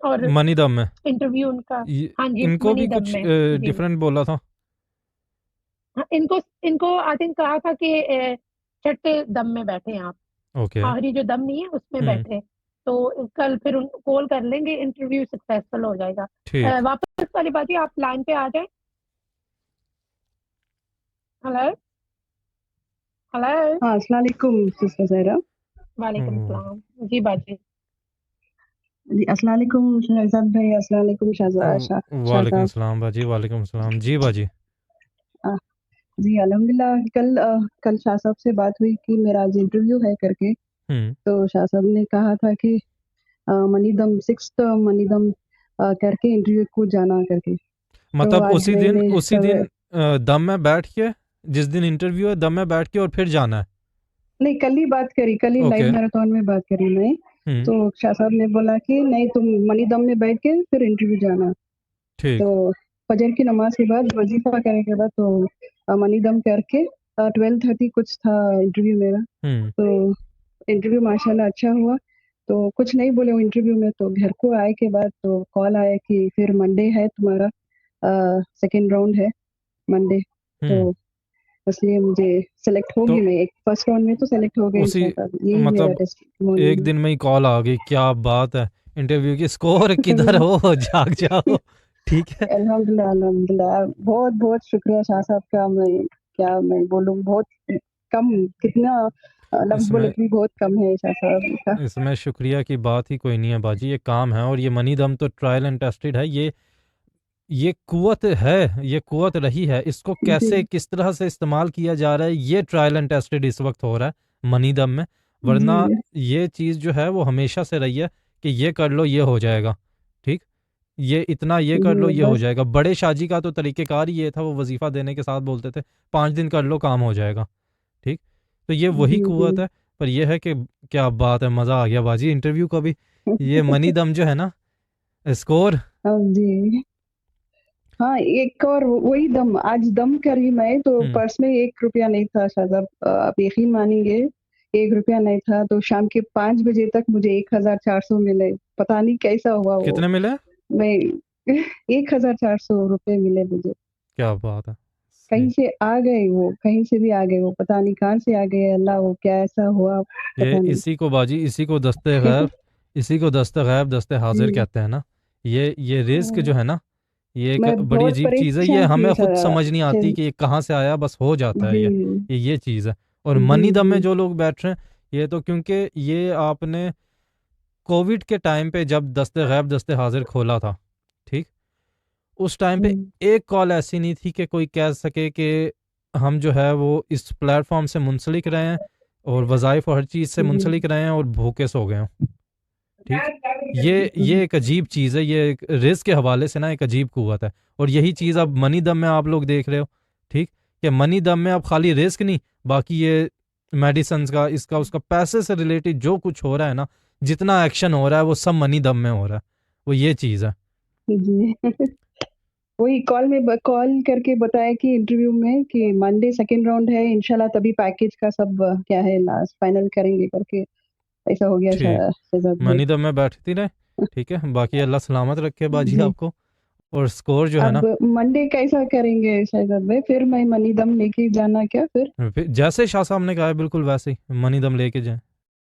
और मनी दम में इंटरव्यू उनका। हाँ जी, इनको मनी भी दम कुछ में जी। डिफरेंट बोला था। हाँ, इनको इनको आई थिंक कहा था कि छठे दम में बैठे हैं आप। ओके। आखिरी जो दम नहीं है उसमें हम्म। बैठे। तो कल फिर उनको कॉल कर लेंगे, इंटरव्यू सक्सेसफुल हो जाएगा। ठीक। वापस वाली बात है, आप लाइन पे आ जाए। हेलो। हेलो। हाँ, अस्सलाम वालेकुम सिस्टर ज़हरा। वालेकुम हम्म, सलाम। जी बाजी। जी, अस्सलाम वालेकुम शहजाद भाई, अस्सलाम वालेकुम वालेकुम शादाब। सलाम बाजी, वालेकुम सलाम जी बाजी। अ, जी अल्हम्दुलिल्लाह, कल शाह साहब से बात हुई कि मेरा आज इंटरव्यू है करके। हम्म। तो शाह साहब ने कहा था कि मनीदम 6th मनीदम करके इंटरव्यू को जाना करके। तो मतलब आज उसी दिन मैंने उसी दिन दम में बैठ के, जिस दिन इंटरव्यू है दम में बैठ के और फिर जाना है। नहीं, कल ही बात करी, कल ही लाइव ओके। मैराथन में बात करी मैं। हम्म। तो शाह साहब ने बोला कि नहीं, तुम मनीदम में बैठ के फिर इंटरव्यू जाना। ठीक। तो फजर की नमाज के बाद वजीफा करने के बाद तो मनी दम करके 12:30 कुछ था इंटरव्यू मेरा। हम्म। तो इंटरव्यू माशाल्लाह अच्छा हुआ। तो कुछ नहीं बोले वो इंटरव्यू में। तो घर को आए के बाद तो कॉल आया कि फिर मंडे है तुम्हारा, सेकंड राउंड है मंडे। तो हम्म। इसलिए मुझे सेलेक्ट तो होगी मैं। एक फर्स्ट राउंड में तो सेलेक्ट हो गई उसी इंशाल्लाह, यही मेरा मतलब टेस्टिमोनी एक दिन में ही कॉल आ गई, क्या बात है। इंटरव्यू की स्कोर किधर है। हो जाग जाओ। ठीक है। अल्हम्दुलिल्लाह, अल्हम्दुलिल्लाह। बहुत बहुत शुक्रिया शाह साहब का। मैं क्या मैं बोलूँ, बहुत कम, कितना लफ्ज़ बोले इसमें भी बहुत कम है शाह साहब का। इसमें शुक्रिया की बात ही कोई नहीं है बाजी, ये काम है और ये मनी दम तो ट्रायल एंड टेस्टेड है। ये कुवत है, ये कुवत रही है, इसको जी, कैसे किस तरह से इस्तेमाल किया जा रहा है ये ट्रायल एंड टेस्टेड इस वक्त हो रहा है मनी दम में। जी, वरना ये चीज़ जो है वो हमेशा से रही है कि ये कर लो ये हो जाएगा। ठीक। ये इतना ये कर लो जी, ये हो बस। जाएगा। बड़े शाहजी का तो तरीक़ेकार ही ये था, वो वजीफ़ा देने के साथ बोलते थे 5 दिन कर लो काम हो जाएगा। ठीक। तो ये वही जी, जी। कुवत है। पर यह है कि क्या बात है, मज़ा आ गया बाजी इंटरव्यू का भी। ये मनी दम जो है ना, स्कोर। हाँ जी। हाँ, एक और वही दम, आज दम करी मैं तो हम्म। पर्स में 1 रुपया नहीं था शाह साहब। आप यकीन मानेंगे, 1 रुपया नहीं था। तो शाम के 5 बजे तक मुझे 1400 मिले। पता नहीं कैसा हुआ वो। कितने मिले? मैं 1400 रुपए मिले मुझे। क्या बात है। कहीं सही। से आ गए वो, कहीं से भी आ गए वो, पता नहीं कहाँ से आ गए। अल्लाह, वो क्या ऐसा हुआ, ये पता नहीं। इसी को बाजी, इसी को दस्ते गैब, इसी को दस्ते गैब दस्ते हाजिर जी। कहते हैं ना। ये रिस्क जो है ना, ये एक मैं बड़ी बहुत अजीब चीज़ है। ये परेशान थी हमें खुद समझ नहीं आती श कि ये कहाँ से आया, बस हो जाता है जी, ये चीज़ है। और जी, मनी दम में जी। जो लोग बैठ रहे हैं, ये तो क्योंकि ये आपने कोविड के टाइम पे जब दस्ते गैब दस्ते हाजिर खोला था, ठीक, उस टाइम पे हुँ, एक कॉल ऐसी नहीं थी कि कोई कह सके कि हम जो है वो इस प्लेटफॉर्म से मुंसलिक रहे हैं और वज़ाइफ और हर चीज़ से जी। मुंसलिक रहे हैं और भूखे सो गए हों। ठीक। ये एक अजीब चीज़ है, ये एक रिस्क के हवाले से ना एक अजीब कुव्वत है। और यही चीज़ अब मनी दम में आप लोग देख रहे हो। ठीक। कि मनी दम में अब खाली रिस्क नहीं, बाकी ये मेडिसिन का इसका उसका पैसे से रिलेटेड जो कुछ हो रहा है ना, जितना एक्शन हो रहा है वो सब मनी दम में हो रहा है। वो ये चीज़ है। जी। वही कॉल में कॉल करके बताया कि इंटरव्यू में कि मंडे सेकंड राउंड है इंशाल्लाह, तभी पैकेज का सब क्या है लास्ट फाइनल करेंगे करके। ऐसा हो गया ठीक। शहजाद भाई। मनी दम में बैठती रहे। ठीक है, बाकी अल्लाह सलामत रखे बाजी जी। आपको। और स्कोर जो है अब ना, मंडे कैसा करेंगे शहजाद भाई? फिर मैं मनी दम लेके जाना क्या फिर? जैसे शाह साहब ने कहा है बिल्कुल वैसे ही मनी दम लेके जाएं।